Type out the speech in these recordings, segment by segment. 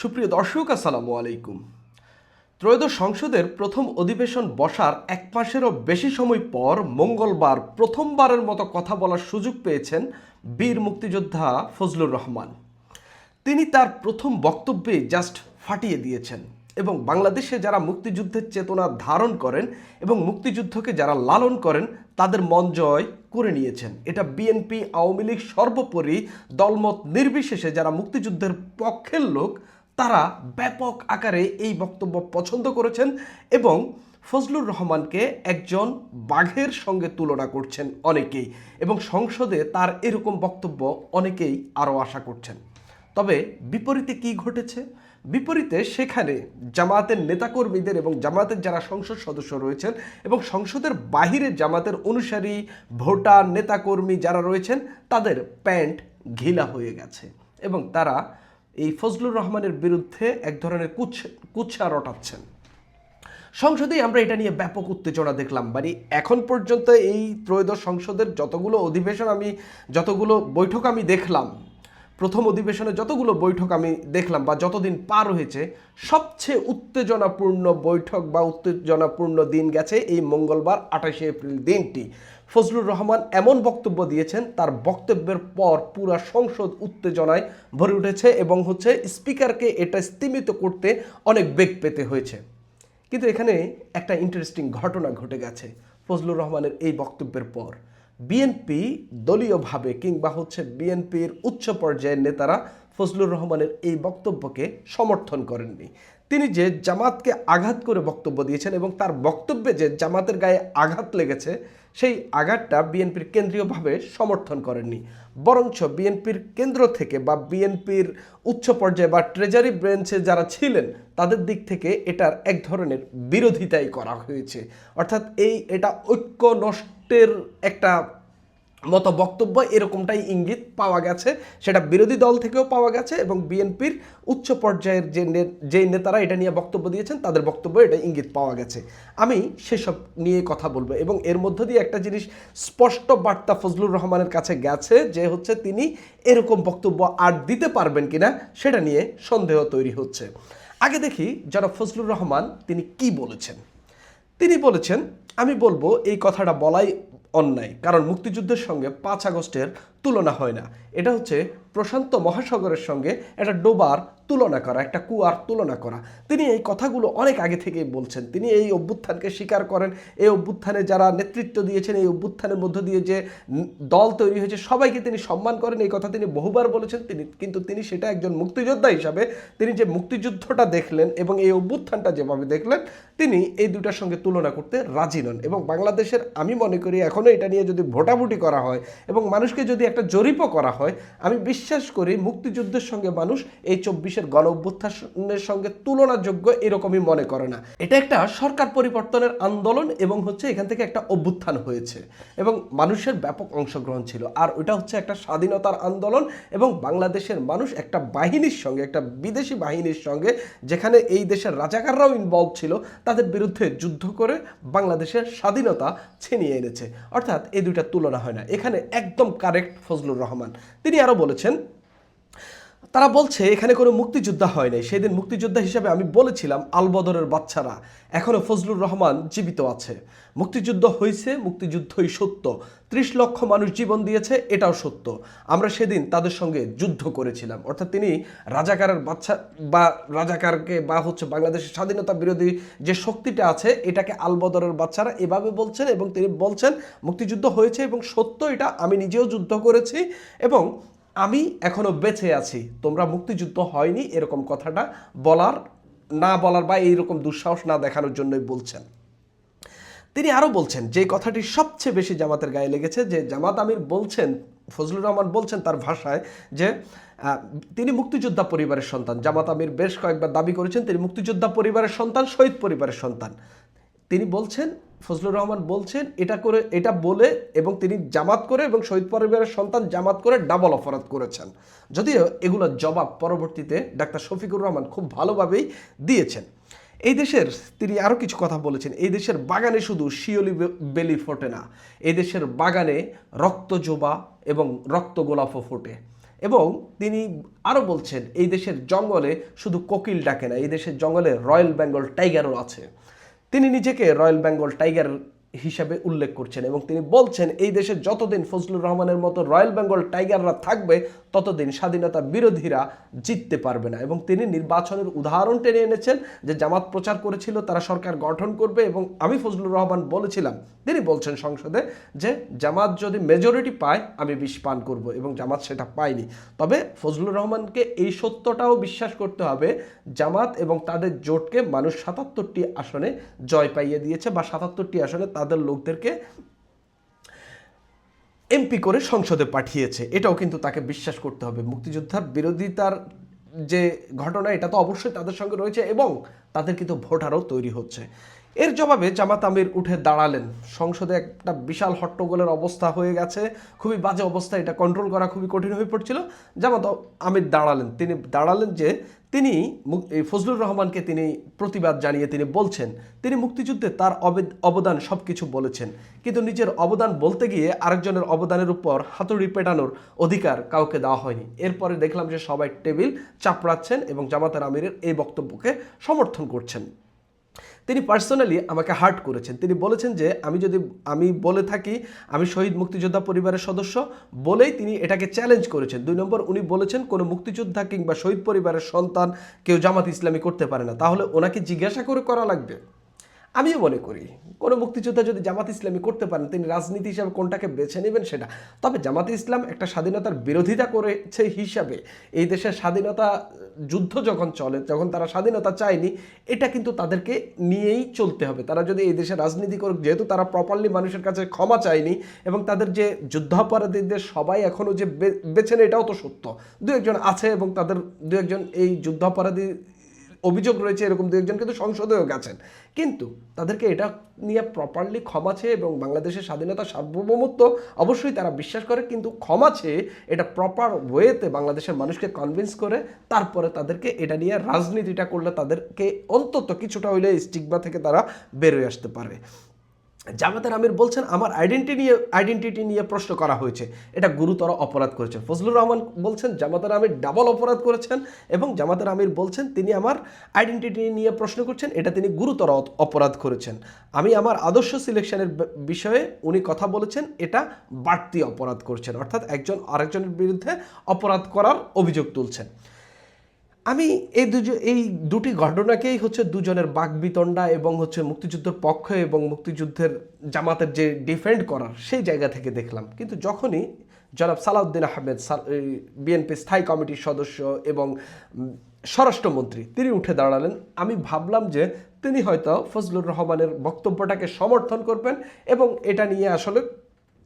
সুপ্রিয় দর্শক, আসসালামু আলাইকুম। ত্রয়োদশ সংসদের প্রথম অধিবেশন বসার এক মাসেরও বেশি সময় পর মঙ্গলবার প্রথমবারের মতো কথা বলার সুযোগ পেয়েছেন বীর মুক্তিযোদ্ধা ফজলুর রহমান। তিনি তার প্রথম বক্তব্যে জাস্ট ফাটিয়ে দিয়েছেন এবং বাংলাদেশে যারা মুক্তিযুদ্ধের চেতনা ধারণ করেন এবং মুক্তিযুদ্ধকে যারা লালন করেন তাদের মন জয় করে নিয়েছেন। এটা বিএনপি, আওয়ামী লীগ, সর্বোপরি দলমত নির্বিশেষে যারা মুক্তিযুদ্ধের পক্ষের লোক তারা ব্যাপক আকারে এই বক্তব্য পছন্দ করেছেন এবং ফজলুর রহমানকে একজন বাঘের সঙ্গে তুলনা করছেন অনেকেই, এবং সংসদে তার এরকম বক্তব্য অনেকেই আরও আশা করছেন। তবে বিপরীতে কি ঘটেছে? বিপরীতে সেখানে জামায়াতের নেতাকর্মীদের এবং জামায়াতের যারা সংসদ সদস্য রয়েছেন এবং সংসদের বাহিরে জামায়াতের অনুসারী, ভোটার, নেতাকর্মী যারা রয়েছেন তাদের প্যান্ট ঘিলা হয়ে গেছে এবং তারা এই ফজলুর রহমানের বিরুদ্ধে এক ধরনের কুৎসা রটাচ্ছেন। সংসদেই আমরা এটা নিয়ে ব্যাপক উত্তেজনা দেখলাম। মানে এখন পর্যন্ত এই ত্রয়োদশ সংসদের যতগুলো বৈঠক আমি দেখলাম, প্রথম অধিবেশনে যতগুলো বৈঠক আমি দেখলাম বা যতদিন পার হয়েছে, সবচেয়ে উত্তেজনাপূর্ণ বৈঠক বা উত্তেজনাপূর্ণ দিন গেছে এই মঙ্গলবার 28শে এপ্রিল দিনটি। ফজলুর রহমান এমন বক্তব্য দিয়েছেন, তার বক্তব্যের পর পুরা সংসদ উত্তেজনায় ভরে উঠেছে এবং স্পিকারকে এটা স্তিমিত করতে অনেক বেগ পেতে হয়েছে। কিন্তু এখানে একটা ইন্টারেস্টিং ঘটনা ঘটে গেছে। ফজলুর রহমানের এই বক্তব্যের পর বিএনপি দলীয়ভাবে কিংবা বিএনপির উচ্চ পর্যায়ের নেতারা ফজলুর রহমানের এই বক্তব্যকে সমর্থন করেননি। তিনি যে জামাতকে আঘাত করে বক্তব্য দিয়েছেন এবং তার বক্তব্যে যে জামাতের গায়ে আঘাত লেগেছে সেই আঘাতটা বিএনপির কেন্দ্রীয়ভাবে সমর্থন করেননি, বরঞ্চ বিএনপির কেন্দ্র থেকে বা বিএনপির উচ্চ পর্যায়ে বা ট্রেজারি ব্রাঞ্চে যারা ছিলেন তাদের দিক থেকে এটার এক ধরনের বিরোধিতাই করা হয়েছে। অর্থাৎ এটা ঐক্য নষ্টের একটা মতো বক্তব্য, এরকমটাই ইঙ্গিত পাওয়া গেছে। সেটা বিরোধী দল থেকেও পাওয়া গেছে এবং বিএনপির উচ্চ পর্যায়ের যে নেতারা এটা নিয়ে বক্তব্য দিয়েছেন তাদের বক্তব্য এটা ইঙ্গিত পাওয়া গেছে। আমি সেসব নিয়ে কথা বলবো এবং এর মধ্য দিয়ে একটা জিনিস স্পষ্ট বার্তা ফজলুর রহমানের কাছে গেছে যে তিনি এরকম বক্তব্য আর দিতে পারবেন কিনা সেটা নিয়ে সন্দেহ তৈরি হচ্ছে। আগে দেখি জনাব ফজলুর রহমান তিনি কি বলেছেন। তিনি বলেছেন, আমি বলবো এই কথাটা বলাই অন্যায়, কারণ মুক্তিযুদ্ধের সঙ্গে 5 আগস্টের তুলনা হয় না। এটা প্রশান্ত মহাসাগরের সঙ্গে একটা ডোবার তুলনা করা, একটা কুয়ার তুলনা করা। তিনি এই কথাগুলো অনেক আগে থেকেই বলছেন। তিনি এই অভ্যুত্থানকে স্বীকার করেন, এই অভ্যুত্থানে যারা নেতৃত্ব দিয়েছেন, এই অভ্যুত্থানের মধ্য দিয়ে যে দল তৈরি হয়েছে সবাইকে তিনি সম্মান করেন, এই কথা তিনি বহুবার বলেছেন। কিন্তু তিনি সেটা একজন মুক্তিযোদ্ধা হিসাবে তিনি যে মুক্তিযুদ্ধটা দেখলেন এবং এই অভ্যুত্থানটা যেভাবে দেখলেন তিনি এই দুটার সঙ্গে তুলনা করতে রাজি নন। এবং বাংলাদেশের, আমি মনে করি এখনও এটা নিয়ে যদি ভোটাভুটি করা হয় এবং মানুষকে যদি একটা জরিপও করা হয়, আমি বিশ্বাস করি মুক্তিযুদ্ধের সঙ্গে মানুষ এই 24-এর গণ অভ্যুত্থানের সঙ্গে তুলনাযোগ্য এরকমই মনে করে না। এটা একটা সরকার পরিবর্তনের আন্দোলন এবং এখান থেকে একটা অভ্যুত্থান হয়েছে এবং মানুষের ব্যাপক অংশগ্রহণ ছিল। আর ওইটা একটা স্বাধীনতার আন্দোলন এবং বাংলাদেশের মানুষ একটা বাহিনীর সঙ্গে, একটা বিদেশি বাহিনীর সঙ্গে, যেখানে এই দেশের রাজাকাররাও ইনভলভ ছিল, তাদের বিরুদ্ধে যুদ্ধ করে বাংলাদেশের স্বাধীনতা ছিনিয়ে এনেছে। অর্থাৎ এই দুইটা তুলনা হয় না। এখানে একদম কারেক্ট ফজলুর রহমান। তিনি আরো বলেছেন, তারা বলছে এখানে কোনো মুক্তিযোদ্ধা হয় নাই। সেদিন মুক্তিযোদ্ধা হিসাবে আমি বলেছিলাম আলবদরের বাচ্চারা, এখনো ফজলুর রহমান জীবিত আছে। মুক্তিযুদ্ধ হয়েছে, মুক্তিযুদ্ধই সত্য। 30 লক্ষ মানুষ জীবন দিয়েছে, এটাও সত্য। আমরা সেদিন তাদের সঙ্গে যুদ্ধ করেছিলাম। অর্থাৎ তিনি রাজাকারের বাচ্চা বা রাজাকারকে বা বাংলাদেশের স্বাধীনতা বিরোধী যে শক্তিটা আছে এটাকে আলবদরের বাচ্চারা এভাবে বলছেন এবং তিনি বলছেন মুক্তিযুদ্ধ হয়েছে এবং সত্য এটা, আমি নিজেও যুদ্ধ করেছি এবং আমি এখনো বেঁচে আছি, তোমরা মুক্তিযুদ্ধ হয়নি এরকম কথাটা না বলার বা এইরকম দুঃসাহস না দেখানোর জন্যই বলছেন। তিনি আরো বলছেন যে কথাটি সবচেয়ে বেশি জামাতের গায়ে লেগেছে, যে জামাত আমির বলছেন, ফজলুর রহমান বলছেন তার ভাষায় যে তিনি মুক্তিযোদ্ধা পরিবারের সন্তান। জামাত আমির বেশ কয়েকবার দাবি করেছেন তিনি মুক্তিযোদ্ধা পরিবারের সন্তান, শহীদ পরিবারের সন্তান। তিনি বলছেন, ফজলুর রহমান বলছেন এটা বলে এবং তিনি জামাত করে এবং শহীদ পরিবারের সন্তান জামাত করে ডাবল অপরাধ করেছেন। যদিও এগুলোর জবাব পরবর্তীতে ডাক্তার শফিকুর রহমান খুব ভালোভাবেই দিয়েছেন। এই দেশের, তিনি আরও কিছু কথা বলেছেন, এই দেশের বাগানে শুধু শিয়লি বেলি ফোটে না, এই দেশের বাগানে রক্তজবা এবং রক্ত গোলাপও ফোটে। এবং তিনি আরও বলছেন এই দেশের জঙ্গলে শুধু কোকিল ডাকে না, এই দেশের জঙ্গলে রয়্যাল বেঙ্গল টাইগারও আছে। তিনি নিজেকে রয়্যাল বেঙ্গল টাইগার হিসাবে উল্লেখ করছেন এবং তিনি বলছেন এই দেশে যতদিন ফজলুর রহমানের মতো রয়্যাল বেঙ্গল টাইগাররা থাকবে ততদিন স্বাধীনতা বিরোধীরা জিততে পারবে না। এবং তিনি নির্বাচনের উদাহরণ টেনে এনেছেন যে জামাত প্রচার করেছিল তারা সরকার গঠন করবে এবং আমি ফজলুর রহমান বলেছিলাম, তিনি বলছেন সংসদে যে জামাত যদি মেজরিটি পায় আমি বিষ পান করব, এবং জামাত সেটা পায়নি। তবে ফজলুর রহমানকে এই সত্যটাও বিশ্বাস করতে হবে, জামাত এবং তাদের জোটকে মানুষ ৭৭টি আসনে জয় পাইয়ে দিয়েছে বা ৭৭টি আসনে তাদের লোকদেরকে এমপি করে সংসদে পাঠিয়েছে, এটাও কিন্তু তাকে বিশ্বাস করতে হবে। মুক্তিযোদ্ধার বিরোধিতার যে ঘটনা এটা তো অবশ্যই তাদের সঙ্গে রয়েছে এবং তাদের কিন্তু ভোটারও তৈরি হচ্ছে। এর জবাবে জামাত আমির উঠে দাঁড়ালেন, সংসদে একটা বিশাল হট্টগোলের অবস্থা হয়ে গেছে, খুবই বাজে অবস্থা, এটা কন্ট্রোল করা খুবই কঠিন হয়ে পড়ছিল। জামাত আমির তিনি দাঁড়ালেন যে তিনি ফজলুর রহমানকে তিনি প্রতিবাদ জানিয়ে তিনি বলছেন তিনি মুক্তিযুদ্ধে তার অবদান সব কিছু বলেছেন, কিন্তু নিজের অবদান বলতে গিয়ে আরেকজনের অবদানের উপর হাতুড়ি পেটানোর অধিকার কাউকে দেওয়া হয়নি। এরপরে দেখলাম যে সবাই টেবিল চাপড়াচ্ছেন এবং জামাতের আমিরের এই বক্তব্যকে সমর্থন করছেন। তিনি পার্সোনালি আমাকে হার্ট করেছেন, তিনি বলেছেন যে আমি বলে থাকি আমি শহীদ মুক্তিযোদ্ধা পরিবারের সদস্য বলেই তিনি এটাকে চ্যালেঞ্জ করেছেন। ২ নম্বর, উনি বলেছেন কোনো মুক্তিযোদ্ধা কিংবা শহীদ পরিবারের সন্তান কেউ জামাত ইসলামী করতে পারে না, তাহলে ওনাকে জিজ্ঞাসা করে করা লাগবে। আমিও মনে করি কোনো মুক্তিযোদ্ধা যদি জামাত ইসলামী করতে পারেন তিনি রাজনীতি হিসাবে কোনটাকে বেছে নেবেন সেটা। তবে জামাত ইসলাম একটা স্বাধীনতার বিরোধিতা করেছে হিসাবে এই দেশের স্বাধীনতা যুদ্ধ যখন চলে, যখন তারা স্বাধীনতা চায়নি, এটা কিন্তু তাদেরকে নিয়েই চলতে হবে। তারা যদি এই দেশে রাজনীতি করুক, যেহেতু তারা প্রপারলি মানুষের কাছে ক্ষমা চায়নি এবং তাদের যে যুদ্ধাপরাধীদের সবাই এখনও যে বেছে নেয় এটাও তো সত্য, ২-১ জন আছে এবং তাদের ২-১ জন এই যুদ্ধাপরাধী অভিযোগ রয়েছে, এরকম ২-১ জন কিন্তু সংসদেও গেছেন, কিন্তু তাদেরকে এটা নিয়ে প্রপারলি ক্ষমা চেয়ে এবং বাংলাদেশের স্বাধীনতা সার্বভৌমত্ব অবশ্যই তারা বিশ্বাস করে, কিন্তু ক্ষমা চেয়ে এটা প্রপার ওয়েতে বাংলাদেশের মানুষকে কনভিন্স করে তারপরে তাদেরকে এটা নিয়ে রাজনীতিটা করলে তাদেরকে অন্তত কিছুটা হইলে স্টিগমা থেকে তারা বেরোয় আসতে পারে। জামাতের আমির বলছেন আমার আইডেন্টিটি নিয়ে প্রশ্ন করা হয়েছে, এটা গুরুতর অপরাধ করেছেন। ফজলুর রহমান বলছেন জামাতের আমির ডাবল অপরাধ করেছেন এবং জামাতের আমির বলছেন তিনি আমার আইডেন্টিটি নিয়ে প্রশ্ন করছেন, এটা তিনি গুরুতর অপরাধ করেছেন। আমি আমার আদর্শ সিলেকশনের বিষয়ে উনি কথা বলেছেন, এটা বাড়তি অপরাধ করছেন, অর্থাৎ একজন আরেকজনের বিরুদ্ধে অপরাধ করার অভিযোগ তুলছেন। আমি এই দুটি ঘটনাকেই হচ্ছে দুজনের বাকবিতণ্ডা এবং হচ্ছে মুক্তিযুদ্ধের পক্ষে এবং মুক্তিযুদ্ধের জামাতের যে ডিফেন্ড করার সেই জায়গা থেকে দেখলাম। কিন্তু যখনই জনাব সালাউদ্দিন আহমেদ বিএনপি স্থায়ী কমিটির সদস্য এবং স্বরাষ্ট্রমন্ত্রী তিনি উঠে দাঁড়ালেন, আমি ভাবলাম যে তিনি হয়তো ফজলুর রহমানের বক্তব্যটাকে সমর্থন করবেন এবং এটা নিয়ে আসলে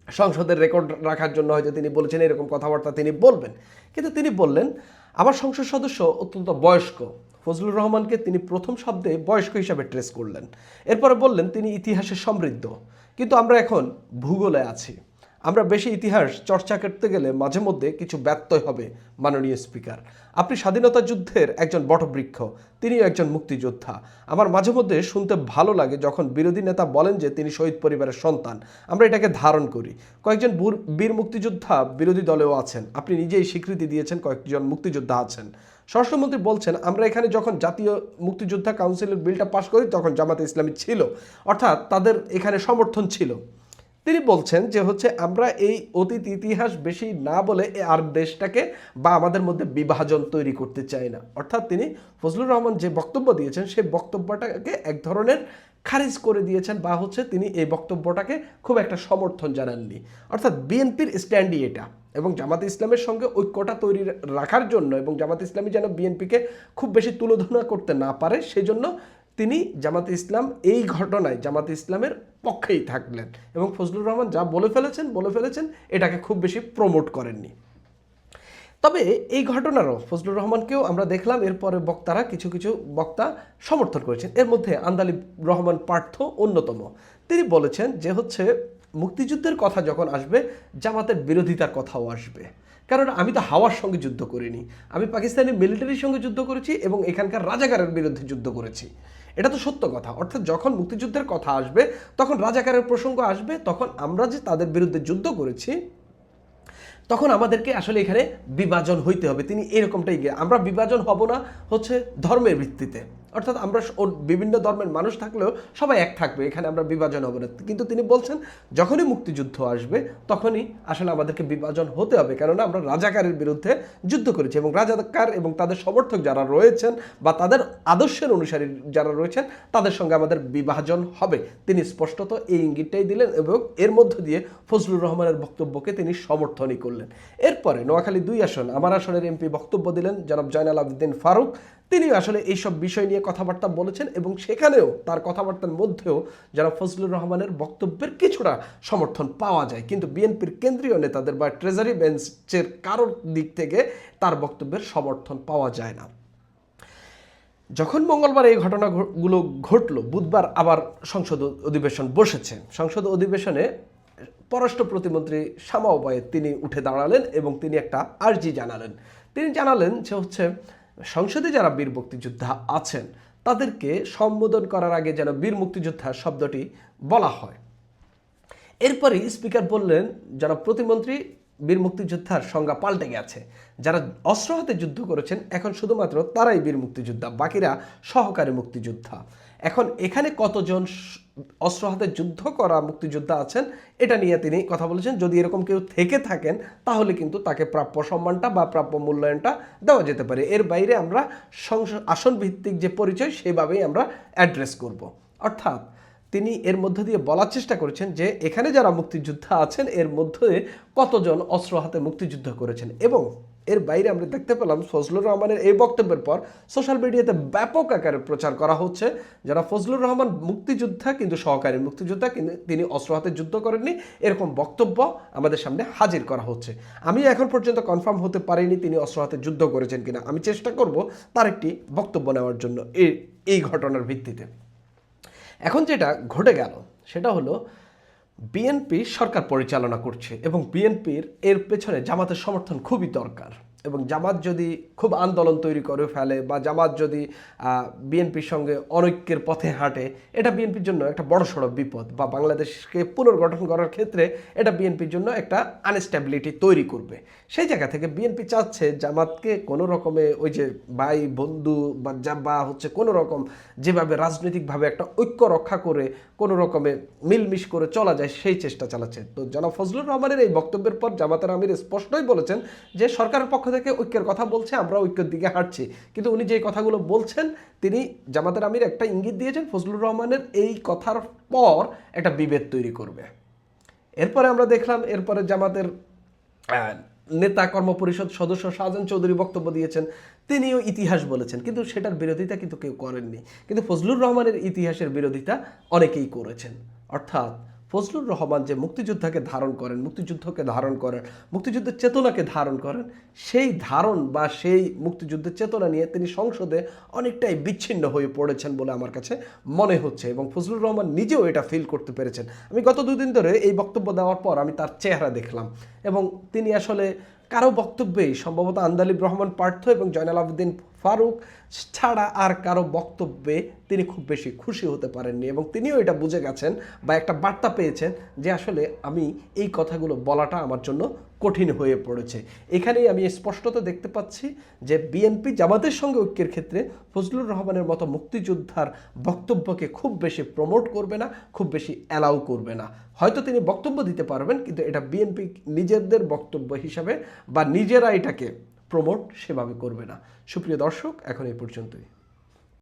সংসদের রেকর্ড রাখার জন্য হয়তো তিনি বলেছেন এরকম কথাবার্তা তিনি বলবেন। কিন্তু তিনি বললেন আমার সংসদ সদস্য অত্যন্ত বয়স্ক, ফজলুর রহমানকে তিনি প্রথম শব্দে বয়স্ক হিসাবে ট্রেস করলেন, এরপরে বললেন তিনি ইতিহাসে সমৃদ্ধ, কিন্তু আমরা এখন ভূগোলে আছি, আমরা বেশি ইতিহাস চর্চা করতে গেলে মাঝে মধ্যে কিছু ব্যত্যয় হবে। মাননীয় স্পিকার, আপনি স্বাধীনতা যুদ্ধের একজন বটবৃক্ষ, তিনিও একজন মুক্তিযোদ্ধা। আমার মাঝে মধ্যে শুনতে ভালো লাগে যখন বিরোধী নেতা বলেন যে তিনি শহীদ পরিবারের সন্তান, আমরা এটাকে ধারণ করি। কয়েকজন বীর মুক্তিযোদ্ধা বিরোধী দলেও আছেন, আপনি নিজেই স্বীকৃতি দিয়েছেন কয়েকজন মুক্তিযোদ্ধা আছেন। স্বরাষ্ট্রমন্ত্রী বলছেন আমরা এখানে যখন জাতীয় মুক্তিযোদ্ধা কাউন্সিলের বিলটা পাশ করি তখন জামাতে ইসলামী ছিল, অর্থাৎ তাদের এখানে সমর্থন ছিল। তিনি বলছেন যে হচ্ছে আমরা এই অতীত ইতিহাস বেশি না বলে আর দেশটাকে বা আমাদের মধ্যে বিভাজন তৈরি করতে চাই না। অর্থাৎ তিনি ফজলুর রহমান যে বক্তব্য দিয়েছেন সেই বক্তব্যটাকে এক ধরনের খারিজ করে দিয়েছেন বা হচ্ছে তিনি এই বক্তব্যটাকে খুব একটা সমর্থন জানাননি। অর্থাৎ বিএনপির স্ট্যান্ডই এটা এবং জামাতে ইসলামের সঙ্গে ঐক্যটা তৈরি রাখার জন্য এবং জামাতে ইসলামী যেন বিএনপিকে খুব বেশি তুলোধনা করতে না পারে সেজন্য তিনি জামাতে ইসলাম এই ঘটনায় জামাতে ইসলামের পক্ষেই থাকলেন এবং ফজলুর রহমান যা বলে ফেলেছেন এটাকে খুব বেশি প্রমোট করেননি। তবে এই ঘটনারও ফজলুর রহমানকেও আমরা দেখলাম এরপরে বক্তারা কিছু বক্তা সমর্থন করেছেন, এর মধ্যে আন্দালিব রহমান পার্থ অন্যতম। তিনি বলেছেন যে হচ্ছে মুক্তিযুদ্ধের কথা যখন আসবে জামাতের বিরোধিতার কথাও আসবে, কারণ আমি তো হাওয়ার সঙ্গে যুদ্ধ করিনি, আমি পাকিস্তানি মিলিটারির সঙ্গে যুদ্ধ করেছি এবং এখানকার রাজাকারের বিরুদ্ধে যুদ্ধ করেছি, এটা তো সত্য কথা। অর্থাৎ যখন মুক্তিযুদ্ধের কথা আসবে তখন রাজাকারের প্রসঙ্গ আসবে, তখন আমরা যে তাদের বিরুদ্ধে যুদ্ধ করেছি তখন আমাদেরকে আসলে এখানে বিভাজন হইতে হবে। তিনি এরকমটাই আমরা বিভাজন হব না হচ্ছে ধর্মের ভিত্তিতে, অর্থাৎ আমরা বিভিন্ন ধর্মের মানুষ থাকলেও সবাই এক থাকবে, এখানে আমরা বিভাজন হব না। কিন্তু তিনি বলছেন যখনই মুক্তিযুদ্ধ আসবে তখনই আসলে আমাদেরকে বিভাজন হতে হবে, কেননা আমরা রাজাকারের বিরুদ্ধে যুদ্ধ করেছি এবং রাজাকার এবং তাদের সমর্থক যারা রয়েছেন বা তাদের আদর্শের অনুসারী যারা রয়েছেন তাদের সঙ্গে আমাদের বিভাজন হবে। তিনি স্পষ্টত এই ইঙ্গিতটাই দিলেন এবং এর মধ্য দিয়ে ফজলুর রহমানের বক্তব্যকে তিনি সমর্থনই করলেন। এরপরে নোয়াখালী 2 আসন আমার আসনের এমপি বক্তব্য দিলেন জনাব জয়নাল আবেদিন ফারুক। তিনি আসলে এইসব বিষয় নিয়ে কথাবার্তা বলেছেন এবং সেখানেও তার কথাবার্তার মধ্যেও জনাব ফজলুর রহমানের বক্তব্যের কিছুটা সমর্থন পাওয়া যায়, কিন্তু বিএনপির কেন্দ্রীয় নেতাদের বা ট্রেজারি বেঞ্চের কারোর দিক থেকে তার বক্তব্যের সমর্থন পাওয়া যায় না। যখন মঙ্গলবার এই ঘটনাগুলো ঘটল, বুধবার আবার সংসদ অধিবেশন বসেছে। সংসদ অধিবেশনে পররাষ্ট্র প্রতিমন্ত্রী শামা ওবায়েদ তিনি উঠে দাঁড়ালেন এবং তিনি একটা আর্জি জানালেন। তিনি জানালেন যে হচ্ছে সংসদে যারা বীর মুক্তিযোদ্ধা আছেন তাদেরকে সম্বোধন করার আগে যেন বীর মুক্তিযোদ্ধা শব্দটি বলা হয়। এরপরই স্পিকার বললেন যারা প্রতিমন্ত্রী বীর মুক্তিযোদ্ধার সংজ্ঞা পাল্টে গেছে, যারা অস্ত্র হাতে যুদ্ধ করেছেন এখন শুধুমাত্র তারাই বীর মুক্তিযোদ্ধা, বাকিরা সহকারী মুক্তিযোদ্ধা। এখন এখানে কতজন অস্ত্র হাতে যুদ্ধ করা মুক্তিযোদ্ধা আছেন এটা নিয়ে তিনি কথা বলেছেন। যদি এরকম কেউ থেকে থাকেন তাহলে কিন্তু তাকে প্রাপ্য সম্মানটা বা প্রাপ্য মূল্যায়নটা দেওয়া যেতে পারে। এর বাইরে আমরা আসন ভিত্তিক যে পরিচয় সেভাবেই আমরা অ্যাড্রেস করব। অর্থাৎ তিনি এর মধ্য দিয়ে বলার চেষ্টা করেছেন যে এখানে যারা মুক্তিযোদ্ধা আছেন এর মধ্যে কতজন অস্ত্র হাতে মুক্তিযুদ্ধ করেছেন। এবং এর বাইরে আমরা দেখতে পেলাম ফজলুর রহমানের এই বক্তব্যের পর সোশ্যাল মিডিয়াতে ব্যাপক আকারে প্রচার করা হচ্ছে যারা ফজলুর রহমান মুক্তিযোদ্ধা কিন্তু সহকারী মুক্তিযোদ্ধা, কিন্তু তিনি অস্ত্র হাতে যুদ্ধ করেননি, এরকম বক্তব্য আমাদের সামনে হাজির করা হচ্ছে। আমি এখন পর্যন্ত কনফার্ম হতে পারিনি তিনি অস্ত্র হাতে যুদ্ধ করেছেন কিনা, আমি চেষ্টা করব তার একটি বক্তব্য নেওয়ার জন্য এই ঘটনার ভিত্তিতে। এখন যেটা ঘটে গেল সেটা হলো বিএনপি সরকার পরিচালনা করছে এবং বিএনপির এর পেছনে জামাতের সমর্থন খুবই দরকার। এবং জামাত যদি খুব আন্দোলন তৈরি করে ফেলে বা জামাত যদি বিএনপির সঙ্গে অনৈক্যের পথে হাঁটে, এটা বিএনপির জন্য একটা বড়সড় বিপদ, বা বাংলাদেশকে পুনর্গঠন করার ক্ষেত্রে এটা বিএনপির জন্য একটা আনস্টেবিলিটি তৈরি করবে। সেই জায়গা থেকে বিএনপি চাচ্ছে জামাতকে কোনো রকমে ওই যে ভাই বন্ধু বা হচ্ছে কোনো রকম যেভাবে রাজনৈতিকভাবে একটা ঐক্য রক্ষা করে কোনো রকমে মিলমিশ করে চলা যায় সেই চেষ্টা চালাচ্ছে। তো জনাব ফজলুর রহমানের এই বক্তব্যের পর জামাতের আমির স্পষ্টই বলেছেন যে সরকারের পক্ষ থেকে ঐক্যের কথা বলছে, আমরা ঐক্যের দিকে হাঁটছি, কিন্তু উনি যে কথাগুলো বলছেন তিনি জামাতের আমির একটা ইঙ্গিত দিয়েছেন ফজলুর রহমানের এই কথার পর একটা বিভেদ তৈরি করবে। এরপরে আমরা দেখলাম এরপরে জামাতের নেতা কর্মপরিষদ সদস্য শাহজাহান চৌধুরী বক্তব্য দিয়েছেন, তিনিও ইতিহাস বলেছেন, কিন্তু সেটার বিরোধিতা কিন্তু কেউ করেননি। কিন্তু ফজলুর রহমানের ইতিহাসের বিরোধিতা অনেকেই করেছেন। অর্থাৎ ফজলুর রহমান যে মুক্তিযোদ্ধাকে ধারণ করেন, মুক্তিযুদ্ধকে ধারণ করেন, মুক্তিযুদ্ধের চেতনাকে ধারণ করেন, সেই ধারণ বা সেই মুক্তিযুদ্ধের চেতনা নিয়ে তিনি সংসদে অনেকটাই বিচ্ছিন্ন হয়ে পড়েছেন বলে আমার কাছে মনে হচ্ছে এবং ফজলুর রহমান নিজেও এটা ফিল করতে পেরেছেন। আমি গত 2 দিন ধরে এই বক্তব্য দেওয়ার পর আমি তার চেহারা দেখলাম এবং তিনি আসলে কারো বক্তব্যেই সম্ভবত আন্দালিব রহমান পার্থ এবং জয়নাল আবেদিন ফারুক ছাড়া আর কারো বক্তব্যে তিনি খুব বেশি খুশি হতে পারেননি এবং তিনিও এটা বুঝে গেছেন বা একটা বার্তা পেয়েছেন যে আসলে আমি এই কথাগুলো বলাটা আমার জন্য কঠিন হয়ে পড়েছে। এখানেই আমি স্পষ্টত দেখতে পাচ্ছি যে বিএনপি জামাতের সঙ্গে ঐক্যের ক্ষেত্রে ফজলুর রহমানের মতো মুক্তিযোদ্ধার বক্তব্যকে খুব বেশি প্রমোট করবে না, খুব বেশি অ্যালাউ করবে না। হয়তো তিনি বক্তব্য দিতে পারবেন কিন্তু এটা বিএনপি নিজেদের বক্তব্য হিসাবে বা নিজেরা এটাকে প্রমোট সেভাবে করবে না। সুপ্রিয় দর্শক, এখন এই পর্যন্তই।